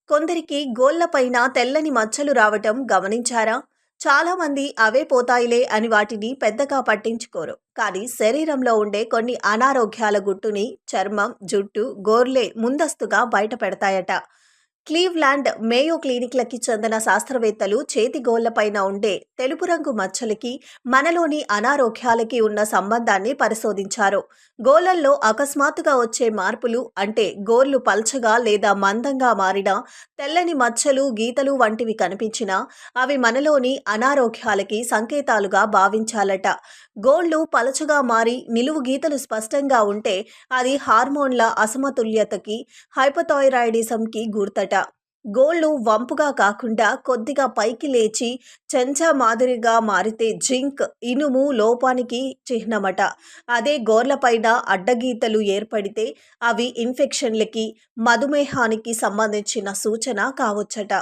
కొందరికి గోళ్లపైన తెల్లని మచ్చలు రావటం గమనించారా? చాలామంది అవే పోతాయిలే అని వాటిని పెద్దగా పట్టించుకోరు. కానీ శరీరంలో ఉండే కొన్ని అనారోగ్యాల గుట్టుని చర్మం, జుట్టు, గోర్లే ముందస్తుగా బయట పెడతాయట. క్లీవ్లాండ్ మేయో క్లినిక్లకి చెందిన శాస్త్రవేత్తలు చేతి గోళ్లపైన ఉండే తెలుపు రంగు మచ్చలకి మనలోని అనారోగ్యాలకి ఉన్న సంబంధాన్ని పరిశోధించారు. గోళ్లల్లో అకస్మాత్తుగా వచ్చే మార్పులు అంటే గోర్లు పల్చగా లేదా మందంగా మారినా, తెల్లని మచ్చలు, గీతలు వంటివి కనిపించినా అవి మనలోని అనారోగ్యాలకి సంకేతాలుగా భావించాలట. గోళ్లు పలచగా మారి నిలువు గీతలు స్పష్టంగా ఉంటే అది హార్మోన్ల అసమతుల్యతకి, హైపోథైరాయిడిజంకి గుర్తట. గోళ్లు వంపుగా కాకుండా కొద్దిగా పైకి లేచి చెంచా మాదిరిగా మారితే జింక్, ఇనుము లోపానికి చిహ్నమట. అదే గోర్లపైన అడ్డగీతలు ఏర్పడితే అవి ఇన్ఫెక్షన్లకి, మధుమేహానికి సంబంధించిన సూచన కావచ్చట.